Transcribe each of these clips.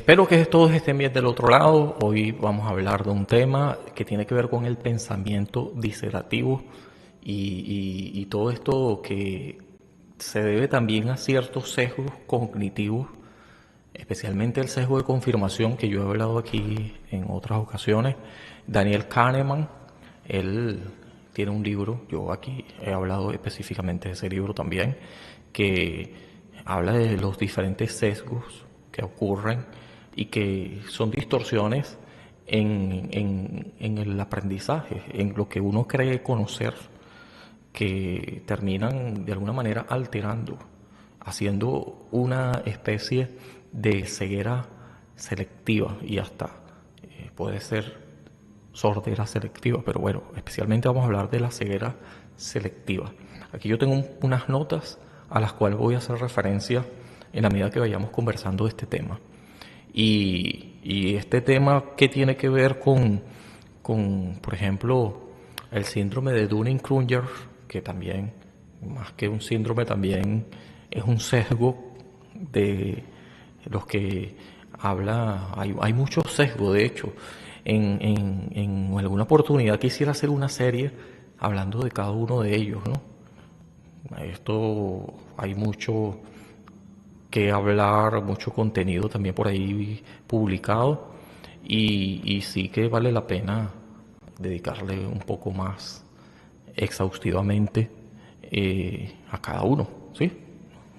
Espero que todos estén bien del otro lado. Hoy vamos a hablar de un tema que tiene que ver con el pensamiento disertativo y todo esto que se debe también a ciertos sesgos cognitivos, especialmente el sesgo de confirmación que yo he hablado aquí en otras ocasiones. Daniel Kahneman, él tiene un libro, yo aquí he hablado específicamente de ese libro también, que habla de los diferentes sesgos que ocurren y que son distorsiones en el aprendizaje, en lo que uno cree conocer, que terminan de alguna manera alterando, haciendo una especie de ceguera selectiva y hasta puede ser sordera selectiva, pero bueno, especialmente vamos a hablar de la ceguera selectiva. Aquí yo tengo unas notas a las cuales voy a hacer referencia en la medida que vayamos conversando de este tema. Y este tema que tiene que ver con, por ejemplo, el síndrome de Dunning-Kruger, que también, más que un síndrome, también es un sesgo de los que habla, hay muchos sesgos, de hecho. En alguna oportunidad quisiera hacer una serie hablando de cada uno de ellos, ¿no? Esto hay mucho que hablar, mucho contenido también por ahí publicado y sí que vale la pena dedicarle un poco más exhaustivamente a cada uno, ¿sí?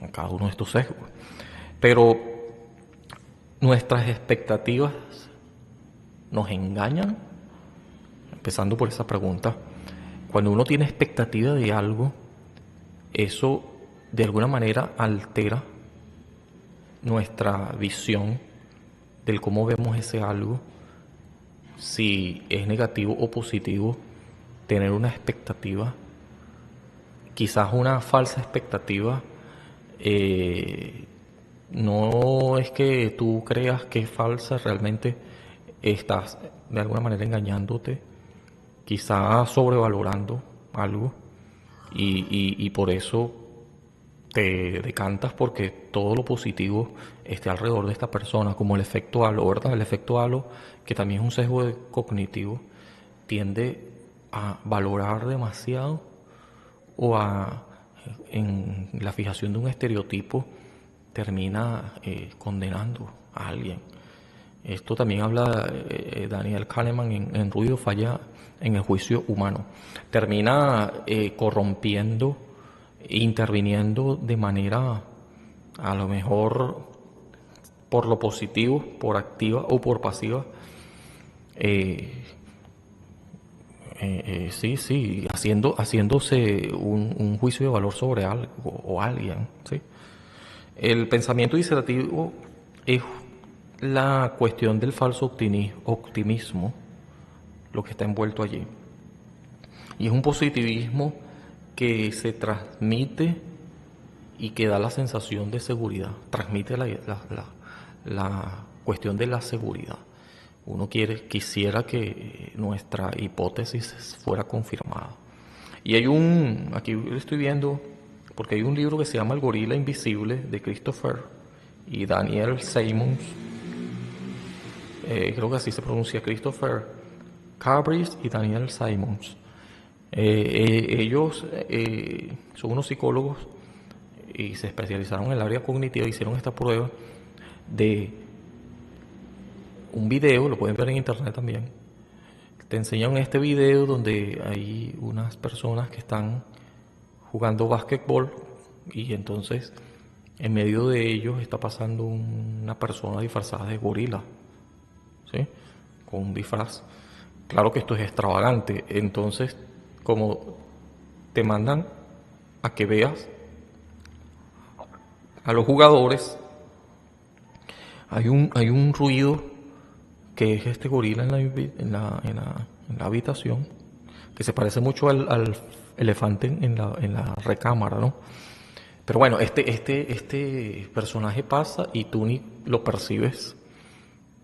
A cada uno de estos sesgos. Pero nuestras expectativas nos engañan, empezando por esa pregunta. Cuando uno tiene expectativa de algo, eso de alguna manera altera nuestra visión del cómo vemos ese algo, si es negativo o positivo, tener una expectativa, quizás una falsa expectativa, no es que tú creas que es falsa, realmente estás de alguna manera engañándote, quizás sobrevalorando algo y por eso te decantas porque todo lo positivo esté alrededor de esta persona, como el efecto halo, ¿verdad? El efecto halo, que también es un sesgo cognitivo, tiende a valorar demasiado o en la fijación de un estereotipo, termina condenando a alguien. Esto también habla Daniel Kahneman en Ruido Falla en el juicio humano. Termina corrompiendo, interviniendo de manera a lo mejor por lo positivo, por activa o por pasiva. Sí, haciéndose un juicio de valor sobre algo o alguien, ¿sí? El pensamiento disertativo es la cuestión del falso optimismo, lo que está envuelto allí. Y es un positivismo que se transmite y que da la sensación de seguridad, transmite la cuestión de la seguridad. Uno quisiera que nuestra hipótesis fuera confirmada. Y aquí estoy viendo, porque hay un libro que se llama El gorila invisible de Christopher y Daniel Simons. Creo que así se pronuncia, Christopher Cabris y Daniel Simons. Ellos son unos psicólogos y se especializaron en el área cognitiva, hicieron esta prueba de un video, lo pueden ver en internet también. Te enseñan este video donde hay unas personas que están jugando básquetbol y entonces en medio de ellos está pasando una persona disfrazada de gorila, ¿sí? Con un disfraz. Claro que esto es extravagante, entonces como te mandan a que veas a los jugadores, hay un ruido que es este gorila en la habitación, que se parece mucho al elefante en la recámara, ¿no? Pero bueno, este personaje pasa y tú ni lo percibes.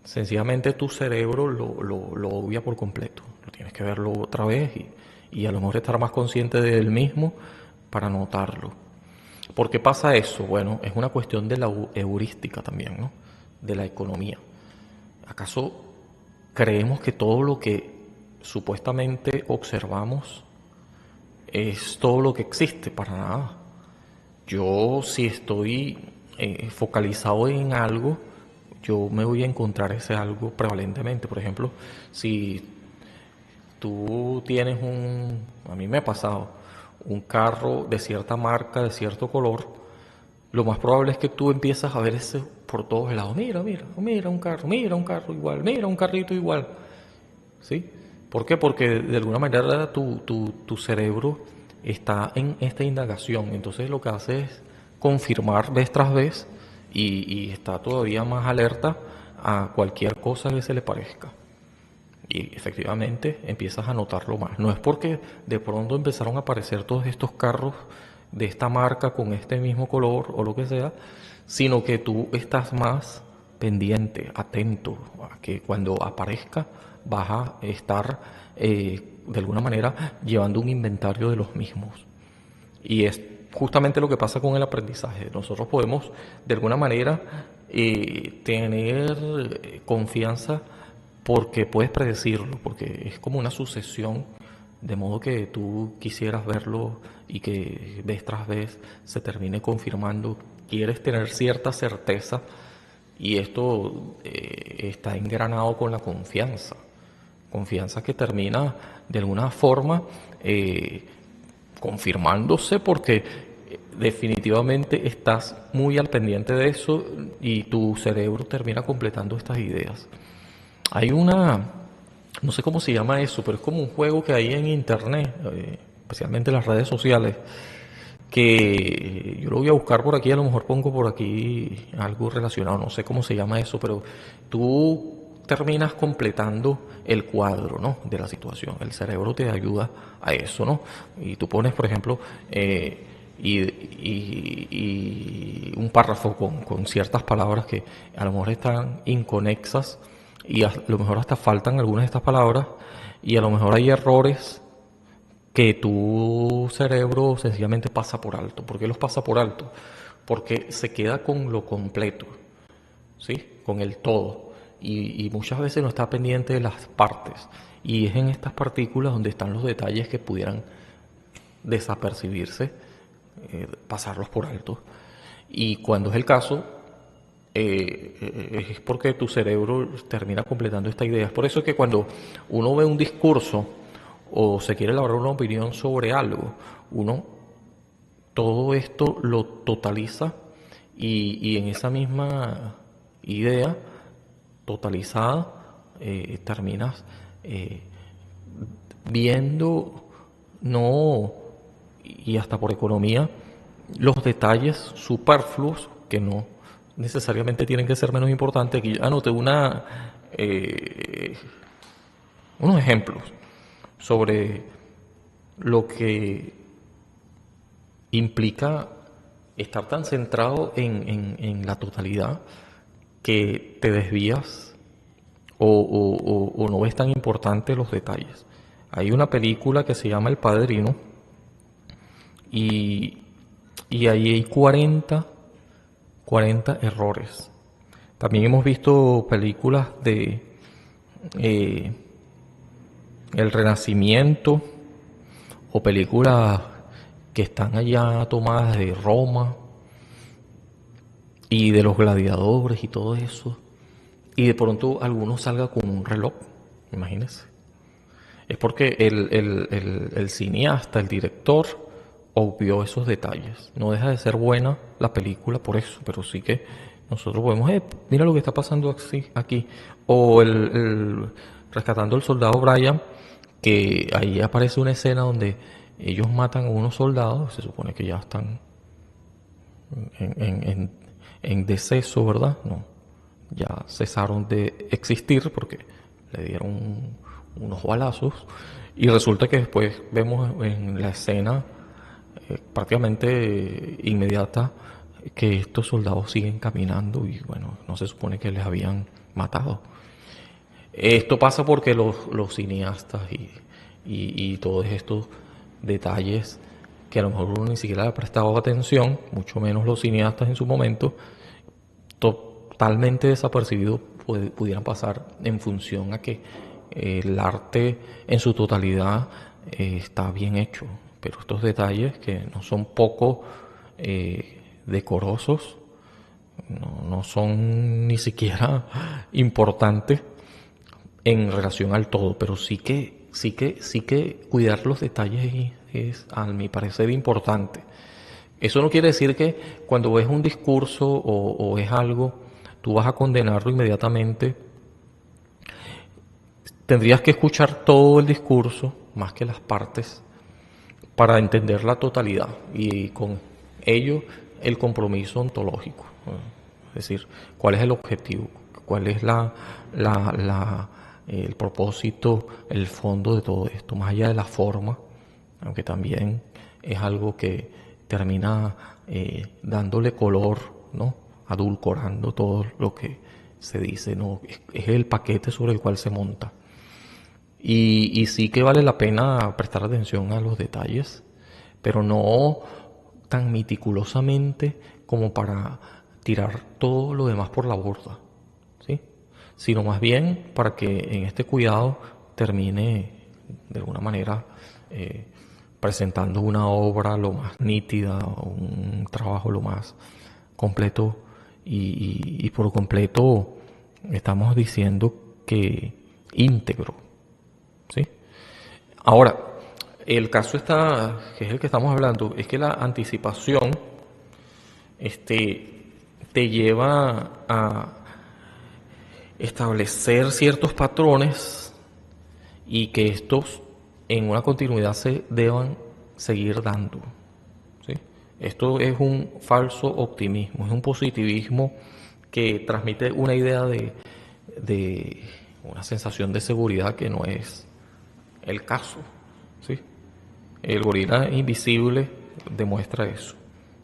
Sencillamente tu cerebro lo obvia por completo. Lo tienes que verlo otra vez y a lo mejor estar más consciente de él mismo para notarlo. ¿Por qué pasa eso? Bueno, es una cuestión de la heurística también, ¿no? De la economía. ¿Acaso creemos que todo lo que supuestamente observamos es todo lo que existe? Para nada. Yo si estoy focalizado en algo, yo me voy a encontrar ese algo prevalentemente. Por ejemplo, si tú tienes a mí me ha pasado, un carro de cierta marca, de cierto color, lo más probable es que tú empiezas a ver ese por todos lados. Mira, mira, mira un carro igual, mira un carrito igual. ¿Sí? ¿Por qué? Porque de alguna manera tu cerebro está en esta indagación. Entonces lo que hace es confirmar vez tras vez y está todavía más alerta a cualquier cosa que se le parezca. Y efectivamente empiezas a notarlo más. No es porque de pronto empezaron a aparecer todos estos carros de esta marca con este mismo color o lo que sea, sino que tú estás más pendiente, atento a que cuando aparezca vas a estar de alguna manera llevando un inventario de los mismos. Y es justamente lo que pasa con el aprendizaje. Nosotros podemos de alguna manera tener confianza porque puedes predecirlo, porque es como una sucesión, de modo que tú quisieras verlo y que vez tras vez se termine confirmando. Quieres tener cierta certeza y esto está engranado con la confianza. Confianza que termina de alguna forma confirmándose porque definitivamente estás muy al pendiente de eso y tu cerebro termina completando estas ideas. Hay no sé cómo se llama eso, pero es como un juego que hay en internet, especialmente en las redes sociales, que yo lo voy a buscar por aquí, a lo mejor pongo por aquí algo relacionado, no sé cómo se llama eso, pero tú terminas completando el cuadro, ¿no?, de la situación. El cerebro te ayuda a eso, ¿no? Y tú pones, por ejemplo, y un párrafo con ciertas palabras que a lo mejor están inconexas y a lo mejor hasta faltan algunas de estas palabras y a lo mejor hay errores que tu cerebro sencillamente pasa por alto. ¿Por qué los pasa por alto? Porque se queda con lo completo, ¿sí? Con el todo. Y muchas veces no está pendiente de las partes. Y es en estas partículas donde están los detalles que pudieran desapercibirse, pasarlos por alto. Y cuando es el caso, es porque tu cerebro termina completando esta idea. Es por eso que cuando uno ve un discurso o se quiere elaborar una opinión sobre algo, uno todo esto lo totaliza y en esa misma idea totalizada terminas viendo, no, y hasta por economía, los detalles superfluos que no necesariamente tienen que ser menos importantes. Aquí anoté unos ejemplos sobre lo que implica estar tan centrado en la totalidad que te desvías o no ves tan importante los detalles. Hay una película que se llama El Padrino y, y ahí hay 40 errores. También hemos visto películas de eh, El Renacimiento o películas que están allá tomadas de Roma y de los gladiadores y todo eso. Y de pronto alguno salga con un reloj, imagínense. Es porque el cineasta, el director, obvió esos detalles. No deja de ser buena la película por eso, pero sí que nosotros podemos, mira lo que está pasando aquí. O Rescatando al Soldado Brian, que ahí aparece una escena donde ellos matan a unos soldados, se supone que ya están en deceso, ¿verdad? No, ya cesaron de existir porque le dieron unos balazos y resulta que después vemos en la escena prácticamente inmediata que estos soldados siguen caminando y bueno, no se supone que les habían matado. Esto pasa porque los cineastas y todos estos detalles que a lo mejor uno ni siquiera le ha prestado atención, mucho menos los cineastas en su momento, totalmente desapercibido pudieran pasar en función a que el arte en su totalidad está bien hecho, pero estos detalles que no son poco decorosos, no son ni siquiera importantes en relación al todo, pero sí que cuidar los detalles es, a mi parecer, importante. Eso no quiere decir que cuando ves un discurso o es algo, tú vas a condenarlo inmediatamente. Tendrías que escuchar todo el discurso, más que las partes, para entender la totalidad y con ello el compromiso ontológico. Es decir, cuál es el objetivo, cuál es el propósito, el fondo de todo esto, más allá de la forma, aunque también es algo que termina dándole color, ¿no? Adulcorando todo lo que se dice, ¿no? Es el paquete sobre el cual se monta. Y sí que vale la pena prestar atención a los detalles, pero no tan meticulosamente como para tirar todo lo demás por la borda, ¿sí? Sino más bien para que en este cuidado termine de alguna manera presentando una obra lo más nítida, un trabajo lo más completo y por completo estamos diciendo que íntegro, ¿sí? Ahora, el caso está, que es el que estamos hablando, es que la anticipación te lleva a establecer ciertos patrones y que estos en una continuidad se deban seguir dando, ¿sí? Esto es un falso optimismo, es un positivismo que transmite una idea de una sensación de seguridad que no es el caso, ¿sí? El gorila invisible demuestra eso.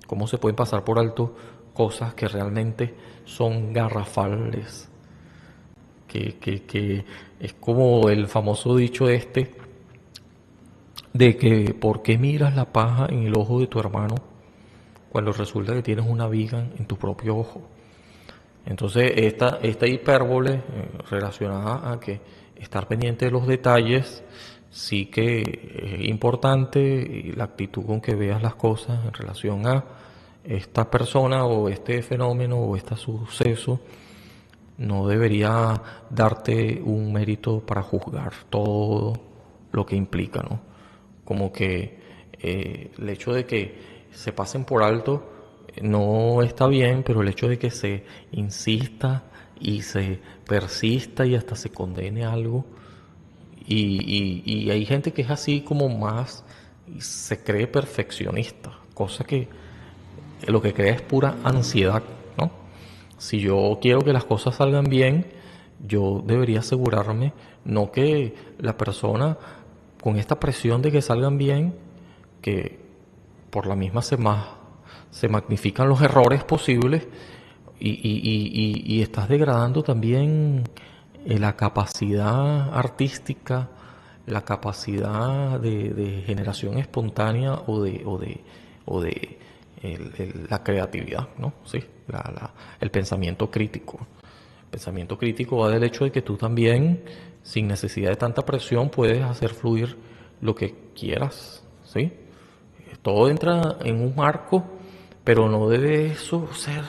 Cómo se pueden pasar por alto cosas que realmente son garrafales. Que es como el famoso dicho de que ¿por qué miras la paja en el ojo de tu hermano cuando resulta que tienes una viga en tu propio ojo? Entonces esta hipérbole relacionada a que estar pendiente de los detalles sí que es importante, y la actitud con que veas las cosas en relación a esta persona o este fenómeno o este suceso no debería darte un mérito para juzgar todo lo que implica, ¿no? Como que el hecho de que se pasen por alto no está bien, pero el hecho de que se insista y se persista y hasta se condene algo, y hay gente que es así como más, y se cree perfeccionista, cosa que lo que crea es pura ansiedad, ¿no? Si yo quiero que las cosas salgan bien, yo debería asegurarme, no que la persona con esta presión de que salgan bien, que por la misma se magnifican los errores posibles y estás degradando también la capacidad artística, la capacidad de generación espontánea o de la creatividad, ¿no? Sí, el pensamiento crítico. El pensamiento crítico va del hecho de que tú también, sin necesidad de tanta presión, puedes hacer fluir lo que quieras, ¿sí? Todo entra en un marco, pero no debe eso ser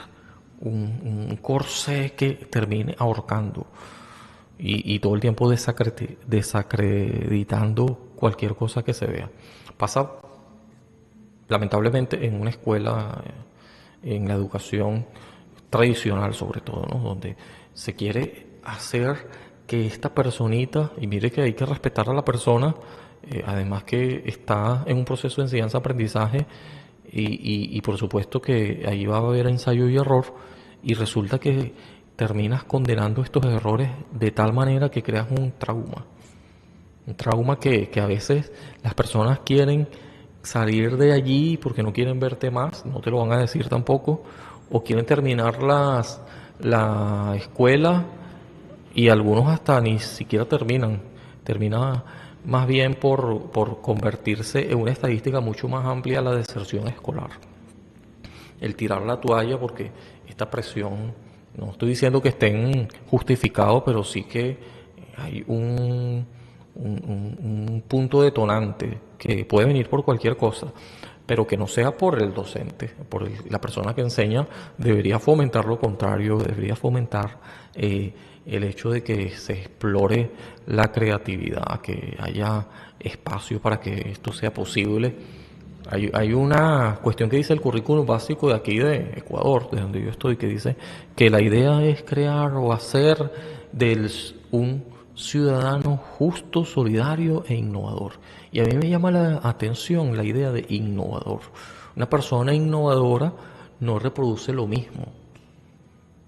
un corsé que termine ahorcando y todo el tiempo desacreditando cualquier cosa que se vea. Pasa lamentablemente en una escuela, en la educación tradicional sobre todo, ¿no? Donde se quiere hacer que esta personita, y mire que hay que respetar a la persona, además que está en un proceso de enseñanza-aprendizaje y por supuesto que ahí va a haber ensayo y error, y resulta que terminas condenando estos errores de tal manera que creas un trauma que a veces las personas quieren salir de allí porque no quieren verte más, no te lo van a decir tampoco, o quieren terminar la escuela y algunos hasta ni siquiera termina más bien por convertirse en una estadística mucho más amplia la deserción escolar. El tirar la toalla porque esta presión No estoy diciendo que estén justificados, pero sí que hay un punto detonante que puede venir por cualquier cosa, pero que no sea por el docente, la persona que enseña. Debería fomentar lo contrario, debería fomentar el hecho de que se explore la creatividad, que haya espacio para que esto sea posible. Hay una cuestión que dice el currículum básico de aquí de Ecuador, de donde yo estoy, que dice que la idea es crear o hacer un ciudadano justo, solidario e innovador. Y a mí me llama la atención la idea de innovador. Una persona innovadora no reproduce lo mismo.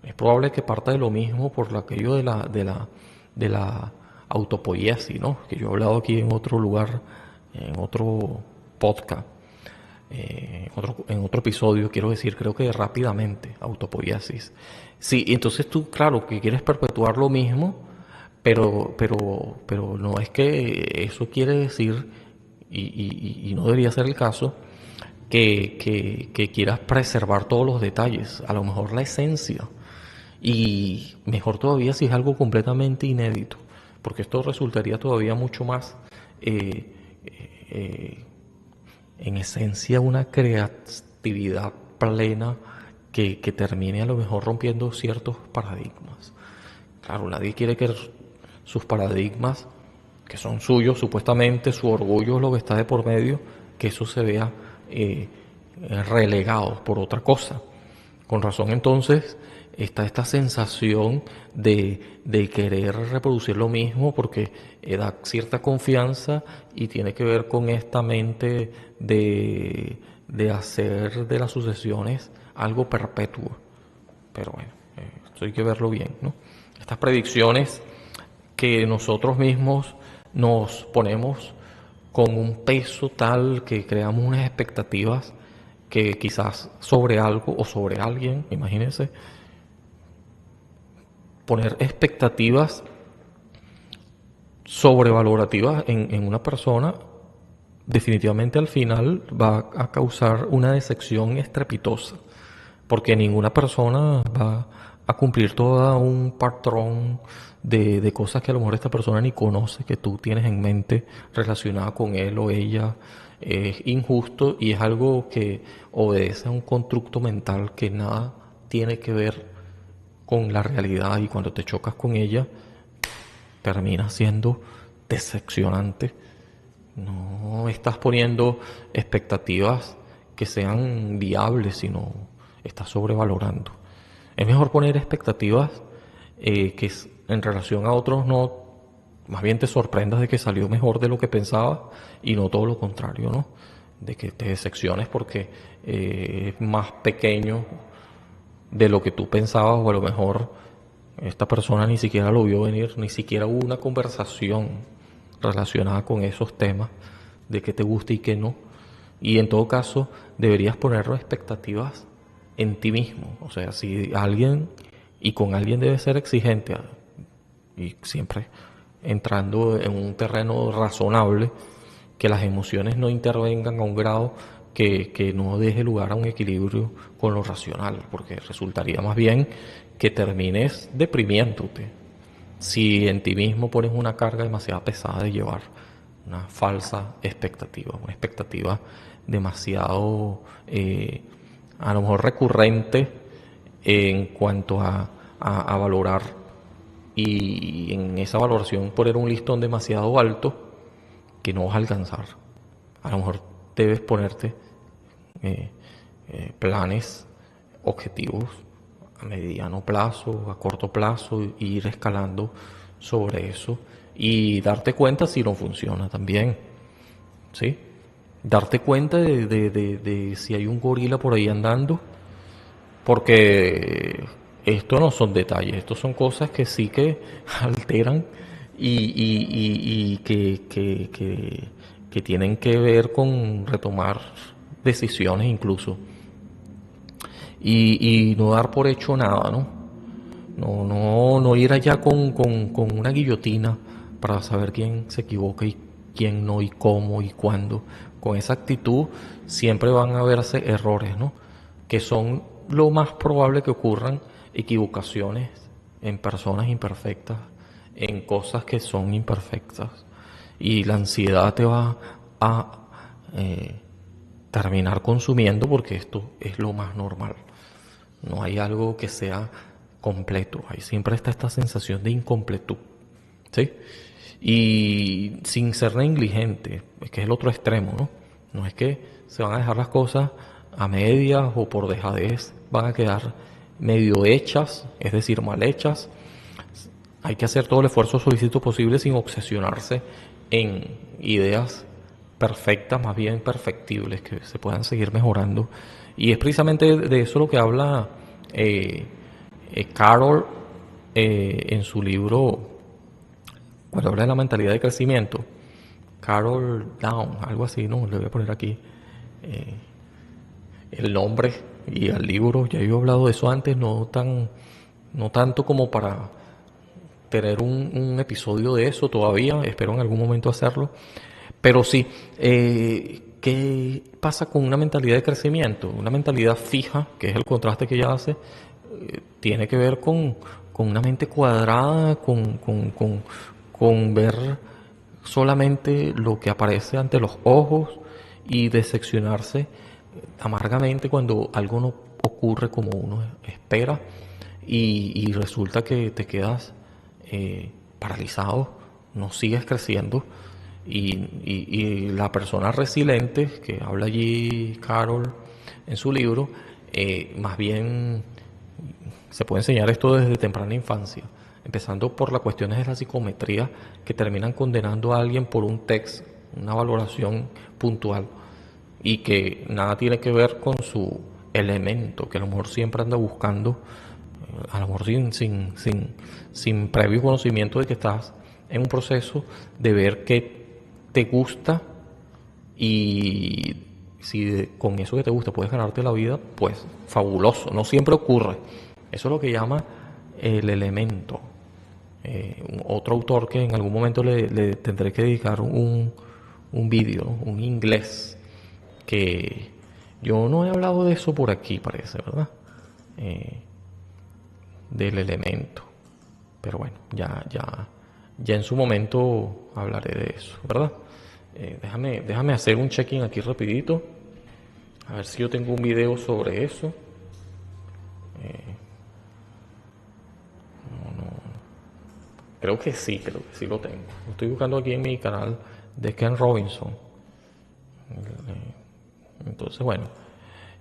Es probable que parta de lo mismo por aquello de la autopoiesis, ¿no? Que yo he hablado aquí en otro lugar, en otro podcast. En otro episodio, quiero decir, creo que rápidamente, autopoiesis. Sí, y entonces tú, claro, que quieres perpetuar lo mismo, pero no es que eso quiere decir, y no debería ser el caso, que quieras preservar todos los detalles, a lo mejor la esencia, y mejor todavía si es algo completamente inédito, porque esto resultaría todavía mucho más eh, eh, en esencia una creatividad plena que termine a lo mejor rompiendo ciertos paradigmas. Claro, nadie quiere que sus paradigmas, que son suyos supuestamente, su orgullo es lo que está de por medio, que eso se vea relegado por otra cosa. Con razón entonces está esta sensación de querer reproducir lo mismo porque da cierta confianza y tiene que ver con esta mente de hacer de las sucesiones algo perpetuo. Pero bueno, esto hay que verlo bien, ¿no? Estas predicciones que nosotros mismos nos ponemos con un peso tal que creamos unas expectativas que quizás sobre algo o sobre alguien, imagínense, poner expectativas sobrevalorativas en una persona definitivamente al final va a causar una decepción estrepitosa, porque ninguna persona va a cumplir todo un patrón de cosas que a lo mejor esta persona ni conoce, que tú tienes en mente relacionada con él o ella. Es injusto y es algo que obedece a un constructo mental que nada tiene que ver con la realidad, y cuando te chocas con ella termina siendo decepcionante. No estás poniendo expectativas que sean viables, sino estás sobrevalorando. Es mejor poner expectativas en relación a otros no, más bien te sorprendas de que salió mejor de lo que pensabas y no todo lo contrario, ¿no? De que te decepciones porque es más pequeño de lo que tú pensabas, o a lo mejor esta persona ni siquiera lo vio venir, ni siquiera hubo una conversación relacionada con esos temas de qué te gusta y qué no. Y en todo caso, deberías poner expectativas en ti mismo. O sea, si alguien, y con alguien debes ser exigente, y siempre entrando en un terreno razonable, que las emociones no intervengan a un grado que no deje lugar a un equilibrio con lo racional, porque resultaría más bien que termines deprimiéndote si en ti mismo pones una carga demasiado pesada de llevar, una falsa expectativa, una expectativa demasiado a lo mejor recurrente en cuanto a valorar, y en esa valoración poner un listón demasiado alto que no vas a alcanzar. A lo mejor debes ponerte planes, objetivos a mediano plazo, a corto plazo, e ir escalando sobre eso y darte cuenta si no funciona también, ¿sí? Darte cuenta de si hay un gorila por ahí andando, porque esto no son detalles, esto son cosas que sí que alteran y que tienen que ver con retomar decisiones incluso, y no dar por hecho nada, ¿no? No ir allá con una guillotina para saber quién se equivoca y quién no, y cómo y cuándo. Con esa actitud siempre van a verse errores, ¿no? Que son lo más probable que ocurran equivocaciones en personas imperfectas, en cosas que son imperfectas. Y la ansiedad te va a terminar consumiendo porque esto es lo más normal. No hay algo que sea completo. Ahí siempre está esta sensación de incompletud. ¿Sí? Y sin ser negligente, es que es el otro extremo, ¿no? No es que se van a dejar las cosas a medias o por dejadez van a quedar medio hechas, es decir, mal hechas. Hay que hacer todo el esfuerzo solícito posible sin obsesionarse en ideas perfectas, más bien perfectibles, que se puedan seguir mejorando. Y es precisamente de eso lo que habla Carol en su libro, cuando habla de la mentalidad de crecimiento. Carol Down, algo así, ¿no? Le voy a poner aquí el nombre y al libro. Ya yo he hablado de eso antes, no tanto como para tener un episodio de eso todavía, espero en algún momento hacerlo, pero sí, ¿qué pasa con una mentalidad de crecimiento? Una mentalidad fija, que es el contraste que ella hace, tiene que ver con una mente cuadrada, con ver solamente lo que aparece ante los ojos y decepcionarse amargamente cuando algo no ocurre como uno espera y resulta que te quedas paralizado, no sigues creciendo y la persona resiliente que habla allí Carol en su libro, más bien se puede enseñar esto desde temprana infancia, empezando por las cuestiones de la psicometría que terminan condenando a alguien por un texto, una valoración puntual y que nada tiene que ver con su elemento, que a lo mejor siempre anda buscando, a lo mejor sin previo conocimiento de que estás en un proceso de ver qué te gusta y si con eso que te gusta puedes ganarte la vida, pues fabuloso, no siempre ocurre. Eso es lo que llama el elemento. Otro autor que en algún momento le tendré que dedicar un vídeo, un inglés, que yo no he hablado de eso por aquí, parece, ¿verdad? Del elemento. Pero bueno, ya en su momento hablaré de eso, ¿verdad? Déjame hacer un check-in aquí rapidito. A ver si yo tengo un video sobre eso. Creo que sí lo tengo. Lo estoy buscando aquí en mi canal de Ken Robinson. Entonces, bueno,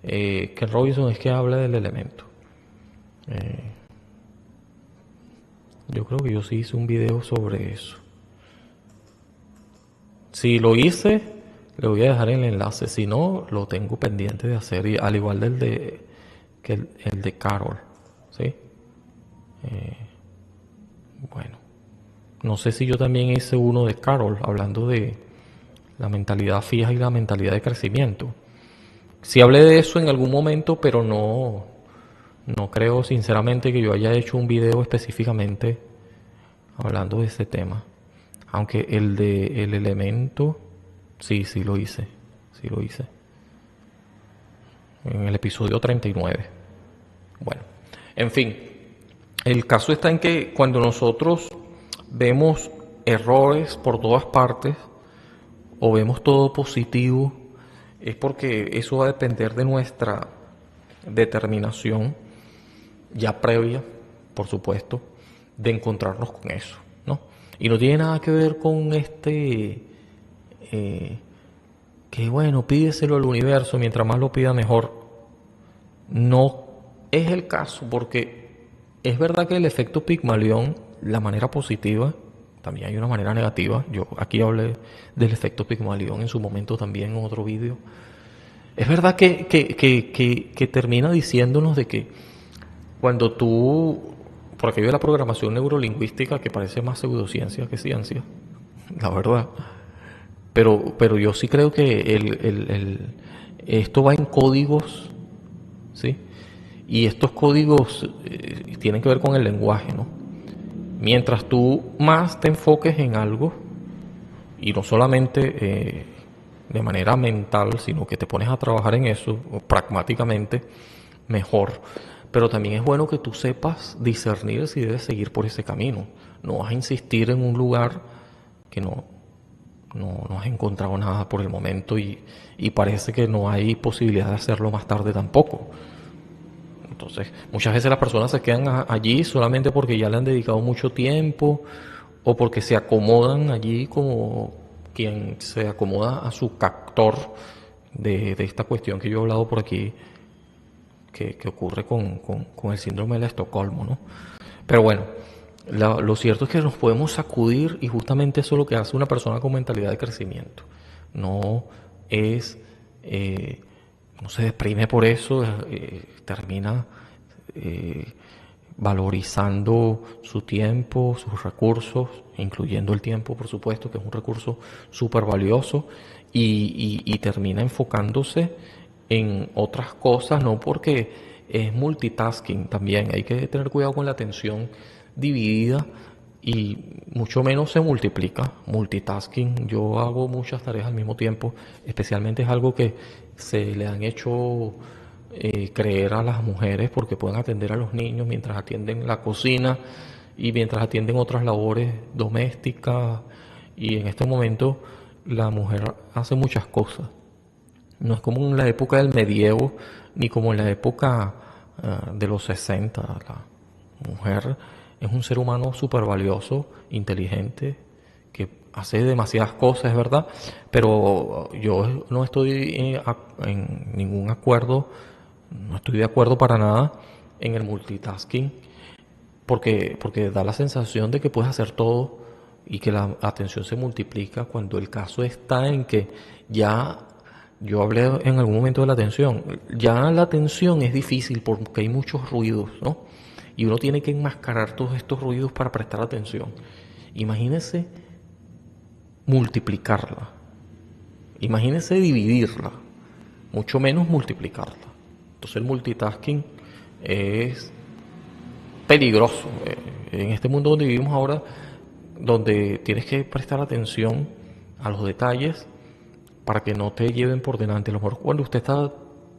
Ken Robinson es que habla del elemento. Yo creo que yo sí hice un video sobre eso. Si lo hice, le voy a dejar el enlace. Si no, lo tengo pendiente de hacer, y al igual que el de Carol. ¿Sí? Bueno, no sé si yo también hice uno de Carol, hablando de la mentalidad fija y la mentalidad de crecimiento. Sí hablé de eso en algún momento, pero no creo sinceramente que yo haya hecho un video específicamente hablando de ese tema. Aunque el de el elemento, sí lo hice. Sí lo hice. En el episodio 39. Bueno, en fin. El caso está en que cuando nosotros vemos errores por todas partes o vemos todo positivo, es porque eso va a depender de nuestra determinación ya previa, por supuesto, de encontrarnos con eso, ¿no? Y no tiene nada que ver con que bueno, pídeselo al universo, mientras más lo pida mejor. No es el caso, porque es verdad que el efecto Pigmalión, la manera positiva, también hay una manera negativa. Yo aquí hablé del efecto Pigmalión en su momento también en otro vídeo. Es verdad que termina diciéndonos de que cuando tú, por aquello de la programación neurolingüística, que parece más pseudociencia que ciencia, la verdad, pero yo sí creo que esto va en códigos, ¿sí? Y estos códigos tienen que ver con el lenguaje, ¿no? Mientras tú más te enfoques en algo, y no solamente de manera mental, sino que te pones a trabajar en eso, pragmáticamente, mejor. Pero también es bueno que tú sepas discernir si debes seguir por ese camino. No vas a insistir en un lugar que no has encontrado nada por el momento y parece que no hay posibilidad de hacerlo más tarde tampoco. Entonces, muchas veces las personas se quedan allí solamente porque ya le han dedicado mucho tiempo o porque se acomodan allí como quien se acomoda a su captor de esta cuestión que yo he hablado por aquí, que ocurre con el síndrome de Estocolmo, ¿no? Pero bueno, lo cierto es que nos podemos sacudir y justamente eso es lo que hace una persona con mentalidad de crecimiento. No es, no se deprime por eso, termina eh, valorizando su tiempo, sus recursos, incluyendo el tiempo, por supuesto, que es un recurso súper valioso, y termina enfocándose en otras cosas, no porque es multitasking también, hay que tener cuidado con la atención dividida y mucho menos se multiplica. Multitasking, yo hago muchas tareas al mismo tiempo, especialmente es algo que se le han hecho creer a las mujeres porque pueden atender a los niños mientras atienden la cocina y mientras atienden otras labores domésticas y en este momento la mujer hace muchas cosas. No es como en la época del medievo ni como en la época de los 60. La mujer es un ser humano súper valioso, inteligente, que hace demasiadas cosas, es verdad, pero yo no estoy en ningún acuerdo, no estoy de acuerdo para nada en el multitasking, porque da la sensación de que puedes hacer todo y que la atención se multiplica cuando el caso está en que ya, yo hablé en algún momento de la atención, ya la atención es difícil porque hay muchos ruidos, ¿no? Y uno tiene que enmascarar todos estos ruidos para prestar atención. Imagínese multiplicarla, imagínese dividirla, mucho menos multiplicarla. Entonces el multitasking es peligroso. En este mundo donde vivimos ahora, donde tienes que prestar atención a los detalles para que no te lleven por delante. A lo mejor cuando usted está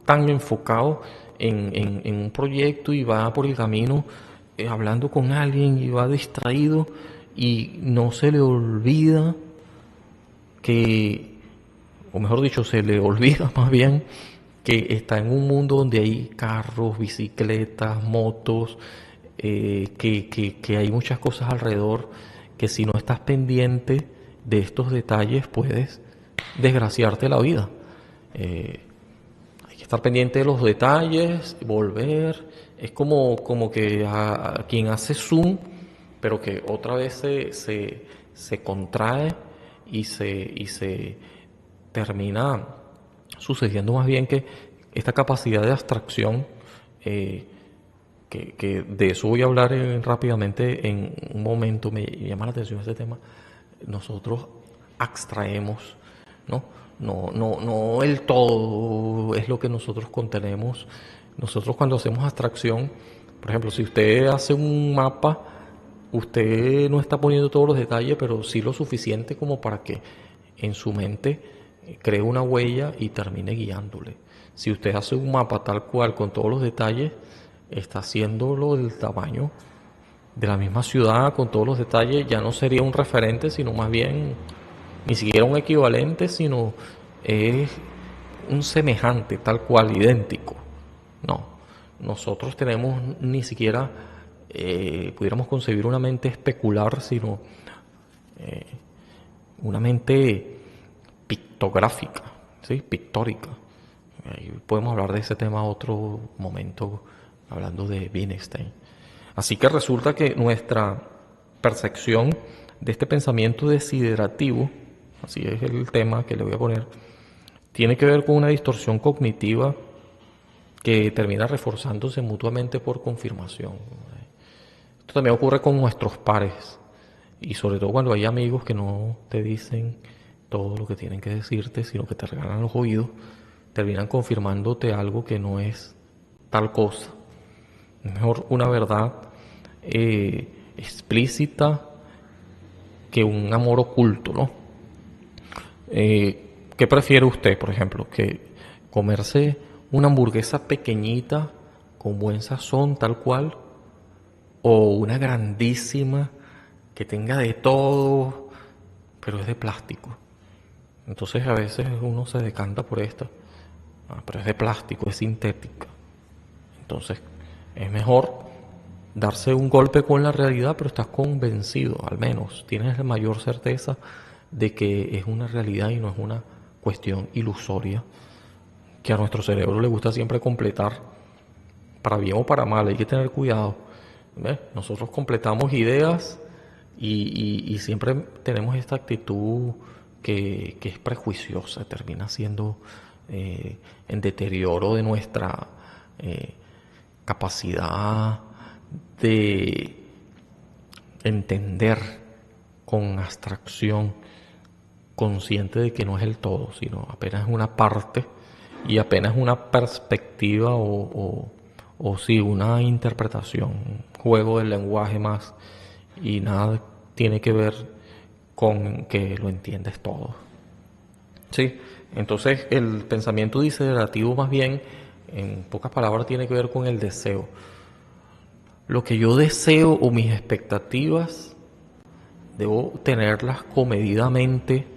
tan enfocado en un proyecto y va por el camino hablando con alguien y va distraído y no se le olvida que, o mejor dicho, se le olvida más bien que está en un mundo donde hay carros, bicicletas, motos, que hay muchas cosas alrededor, que si no estás pendiente de estos detalles puedes desgraciarte la vida. Hay que estar pendiente de los detalles, volver. Es como que a quien hace zoom, pero que otra vez se contrae y se termina sucediendo más bien que esta capacidad de abstracción, que de eso voy a hablar rápidamente en un momento, me llama la atención este tema, nosotros abstraemos, ¿no? No el todo es lo que nosotros contenemos. Nosotros cuando hacemos abstracción, por ejemplo, si usted hace un mapa, usted no está poniendo todos los detalles, pero sí lo suficiente como para que en su mente cree una huella y termine guiándole. Si usted hace un mapa tal cual con todos los detalles, está haciéndolo del tamaño de la misma ciudad con todos los detalles, ya no sería un referente, sino más bien ni siquiera un equivalente, sino es un semejante, tal cual, idéntico. No, nosotros tenemos ni siquiera, pudiéramos concebir una mente especular, sino una mente pictográfica, ¿sí? Pictórica. Ahí podemos hablar de ese tema otro momento, hablando de Wittgenstein. Así que resulta que nuestra percepción de este pensamiento desiderativo, así es el tema que le voy a poner, tiene que ver con una distorsión cognitiva que termina reforzándose mutuamente por confirmación. Esto también ocurre con nuestros pares y sobre todo cuando hay amigos que no te dicen todo lo que tienen que decirte, sino que te regalan los oídos, terminan confirmándote algo que no es tal cosa. Es mejor una verdad explícita que un amor oculto, ¿no? ¿Qué prefiere usted, por ejemplo? Que comerse una hamburguesa pequeñita con buen sazón tal cual, o una grandísima que tenga de todo, pero es de plástico. Entonces a veces uno se decanta por esta, pero es de plástico, es sintética. Entonces es mejor darse un golpe con la realidad, pero estás convencido, al menos tienes la mayor certeza de que es una realidad y no es una cuestión ilusoria, que a nuestro cerebro le gusta siempre completar, para bien o para mal, hay que tener cuidado. ¿Ves? Nosotros completamos ideas y siempre tenemos esta actitud que es prejuiciosa, termina siendo en deterioro de nuestra capacidad de entender con abstracción, consciente de que no es el todo, sino apenas una parte y apenas una perspectiva o sí, una interpretación, un juego del lenguaje más, y nada tiene que ver con que lo entiendes todo. Sí, entonces el pensamiento disertativo más bien, en pocas palabras, tiene que ver con el deseo. Lo que yo deseo o mis expectativas, debo tenerlas comedidamente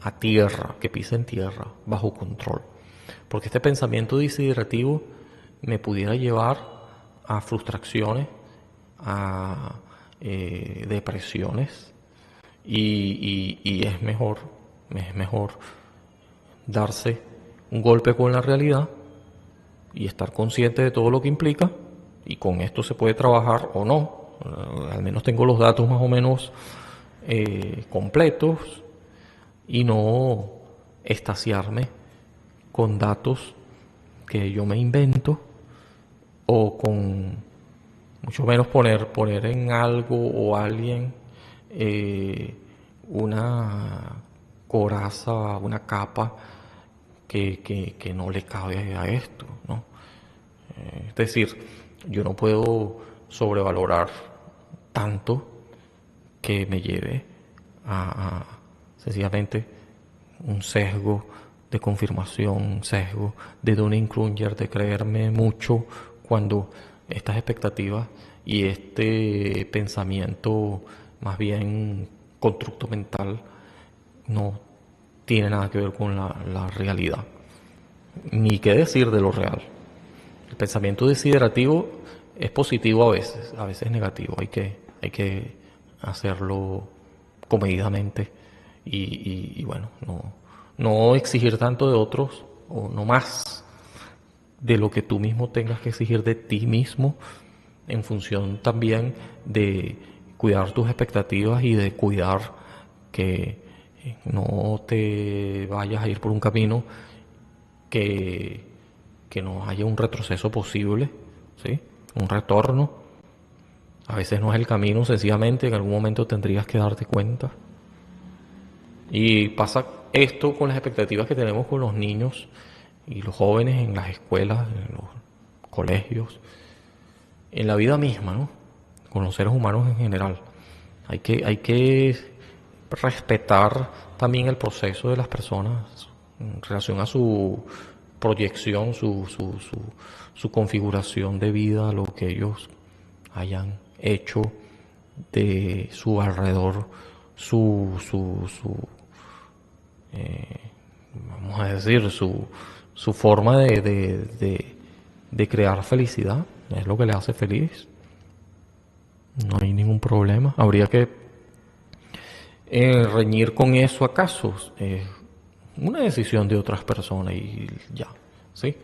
a tierra, que pisen tierra, bajo control. Porque este pensamiento desiderativo me pudiera llevar a frustraciones, a depresiones, y es mejor darse un golpe con la realidad y estar consciente de todo lo que implica, y con esto se puede trabajar o no. Al menos tengo los datos más o menos completos, y no extasiarme con datos que yo me invento, o con mucho menos poner en algo o alguien una coraza, una capa que no le cabe a esto, ¿no? Es decir, yo no puedo sobrevalorar tanto que me lleve a sencillamente un sesgo de confirmación, un sesgo de Dunning-Kruger, de creerme mucho cuando estas expectativas y este pensamiento más bien constructo mental no tiene nada que ver con la realidad, ni qué decir de lo real. El pensamiento desiderativo es positivo a veces es negativo. Hay que hacerlo comedidamente y bueno, no exigir tanto de otros, o no más de lo que tú mismo tengas que exigir de ti mismo, en función también de cuidar tus expectativas y de cuidar que no te vayas a ir por un camino que, que no haya un retroceso posible, ¿sí? Un retorno. A veces no es el camino, sencillamente en algún momento tendrías que darte cuenta. Y pasa esto con las expectativas que tenemos con los niños y los jóvenes en las escuelas, en los colegios, en la vida misma, ¿no? Con los seres humanos en general. Hay que respetar también el proceso de las personas en relación a su proyección, su configuración de vida, lo que ellos hayan hecho de su alrededor, vamos a decir, su forma de crear felicidad. Es lo que le hace feliz. No hay ningún problema. Habría que reñir con eso acaso. Una decisión de otras personas y ya, ¿sí?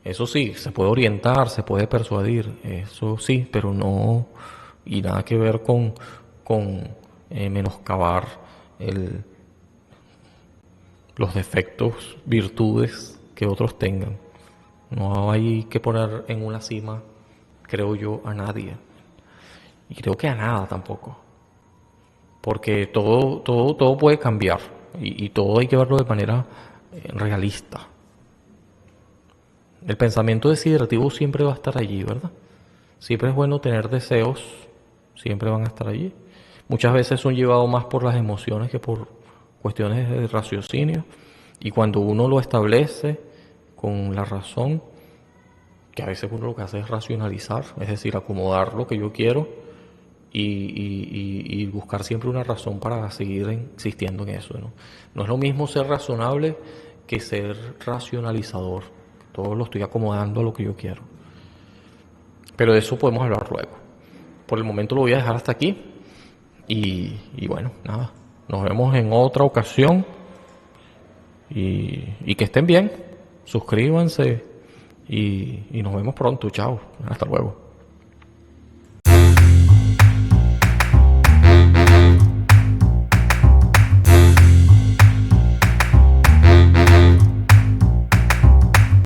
Eso sí, se puede orientar, se puede persuadir, eso sí, pero no, y nada que ver con menoscabar el, los defectos, virtudes que otros tengan. No hay que poner en una cima, creo yo, a nadie. Y creo que a nada tampoco. Porque todo puede cambiar. Y todo hay que verlo de manera realista. El pensamiento desiderativo siempre va a estar allí, ¿verdad? Siempre es bueno tener deseos, siempre van a estar allí. Muchas veces son llevados más por las emociones que por cuestiones de raciocinio. Y cuando uno lo establece con la razón, que a veces uno lo que hace es racionalizar, es decir, acomodar lo que yo quiero y buscar siempre una razón para seguir insistiendo en eso, ¿no? No es lo mismo ser razonable que ser racionalizador. Todo lo estoy acomodando a lo que yo quiero. Pero de eso podemos hablar luego. Por el momento lo voy a dejar hasta aquí. Y bueno, nada. Nos vemos en otra ocasión. Y que estén bien. Suscríbanse. Y nos vemos pronto. Chao. Hasta luego.